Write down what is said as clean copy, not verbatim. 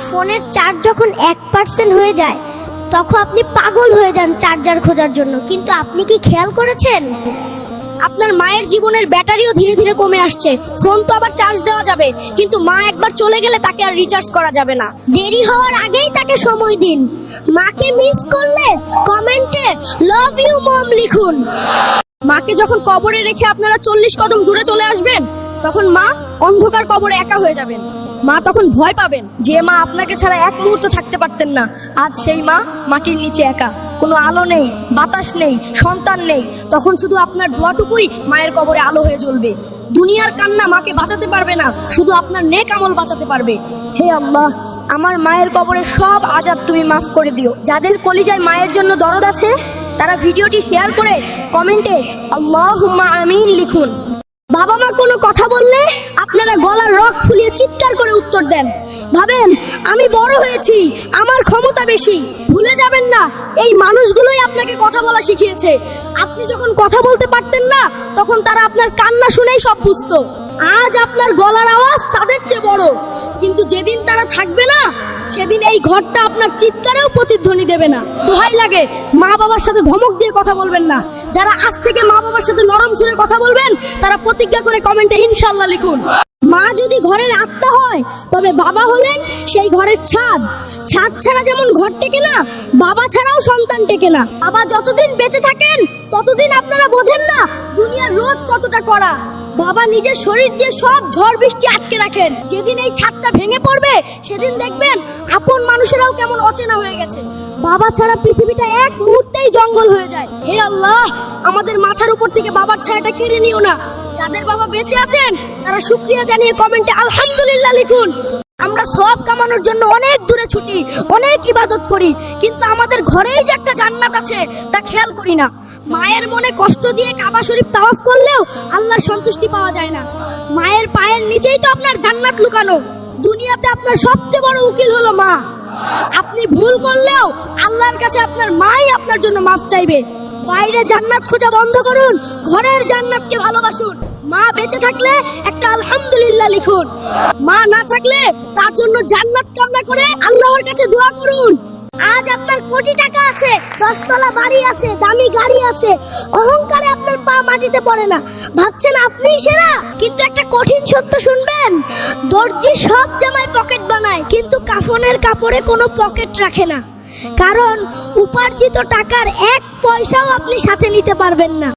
ফোনের চার্জ যখন 1% হয়ে যায় তখন আপনি পাগল হয়ে যান চার্জার খোঁজার জন্য, কিন্তু আপনি কি খেয়াল করেছেন আপনার মায়ের জীবনের ব্যাটারিও ধীরে ধীরে কমে আসছে? ফোন তো আবার চার্জ দেওয়া যাবে, কিন্তু মা একবার চলে গেলে তাকে আর রিচার্জ করা যাবে না। দেরি হওয়ার আগেই তাকে সময় দিন। মাকে মিস করলে কমেন্টে লাভ ইউ মম লিখুন। মাকে যখন কবরে রেখে আপনারা 40 কদম দূরে চলে আসবেন, তখন মা অন্ধকার কবরে একা হয়ে যাবেন। মা তখন ভয় পাবেন যে মা আপনাকে ছাড়া এক মুহূর্ত থাকতে পারতেন না, আজ সেই মা মাটির নিচে একা, কোনো আলো নেই, বাতাস নেই, সন্তান নেই। তখন শুধু আপনার দোয়াটুকুই মায়ের কবরে আলো হয়ে জ্বলবে। দুনিয়ার কান্না মাকে বাঁচাতে পারবে না, শুধু আপনার নেক আমল বাঁচাতে পারবে। হে আল্লাহ, আমার মায়ের কবরের সব আযাব তুমি মাফ করে দিও। যাদের কলিজায় মায়ের জন্য দরদ আছে তারা ভিডিওটি শেয়ার করে কমেন্টে আল্লাহুম্মা আমিন লিখুন। বাবা মা কোনো কথা বললে আপনারা গলার রগ ফুলিয়ে চিৎকার করে উত্তর দেন। ভাবেন আমি বড় হয়েছি, আমার ক্ষমতা বেশি। ভুলে যাবেন না এই মানুষগুলোই আপনাকে কথা বলা শিখিয়েছে। আপনি যখন কথা বলতে পারতেন না তখন তারা আপনার কান্না শুনেই সব বুঝতো। আজ আপনার গলার আওয়াজ তাদের চেয়ে বড়, কিন্তু যেদিন তারা থাকবে না সেদিন এই ঘরটা আপনার চিৎকারেও প্রতিধ্বনি দেবে না। দোহাই লাগে মা বাবার সাথে ধমক দিয়ে কথা বলবেন না। যারা আজ থেকে মা বাবার সাথে নরম সুরে কথা বলবেন তারা প্রতিজ্ঞা করে কমেন্টে ইনশাআল্লাহ লিখুন। মা যদি ঘরের আত্মা হয় তবে বাবা হলেন সেই ঘরের ছাদ। ছাদ ছাড়া যেমন ঘর টেকে না, বাবা ছাড়াও সন্তান টেকে না। বাবা যতদিন বেঁচে থাকেন ততদিন আপনারা বোঝেন না দুনিয়ার রোদ কতটা কড়া। বাবা নিজের শরীর দিয়ে সব ঝড় বৃষ্টি আটকে রাখেন। যেদিন এই ছাদটা ভেঙে পড়বে সেদিন দেখবেন আপন মানুষেরাও কেমন অচেনা হয়ে গেছে। বাবা ছাড়া পৃথিবীটা এক মুহূর্তেই জঙ্গল হয়ে যায়। হে আল্লাহ, আমাদের মাথার উপর থেকে বাবার ছায়াটা কেড়ে নিও না। যাদের বাবা বেঁচে আছেন তারা শুকরিয়া জানিয়ে কমেন্টে আলহামদুলিল্লাহ লিখুন। আমরা সওয়াব কামানোর জন্য অনেক দূরে ছুটি, অনেক ইবাদত করি, কিন্তু আমাদের ঘরেই যে একটা জান্নাত আছে তা খেয়াল করি না। মায়ের মনে কষ্ট দিয়ে কাবা শরীফ তাওয়াফ করলেও আল্লাহর সন্তুষ্টি পাওয়া যায় না। মায়ের পায়ের নিচেই তো আপনার জান্নাত লুকানো। দুনিয়াতে আপনার সবচেয়ে বড় উকিল হলো মা। আপনি ভুল করলেও আল্লাহর কাছে আপনার মাই আপনার জন্য মাফ চাইবে। বাইরে জান্নাত খোঁজা বন্ধ করুন, ঘরের জান্নাতকে ভালোবাসুন। মা বেঁচে থাকলে একটা আলহামদুলিল্লাহ লিখুন। মা না থাকলে তার জন্য জান্নাত কামনা করে আল্লাহর কাছে দোয়া করুন। আজ আপনার কোটি টাকা আছে, 10 তলা বাড়ি আছে, দামি গাড়ি আছে, অহংকারে আপনার পা মাটিতে পড়ে না, ভাবছেন আপনিই সেরা। কিন্তু একটা কঠিন সত্য শুনবেন, দর্জি সব জামায় পকেট বানায় কিন্তু কাফনের কাপড়ে কোনো পকেট রাখে না। কারণ উপার্জিত টাকার 1 পয়সাও আপনি সাথে নিতে পারবেন না।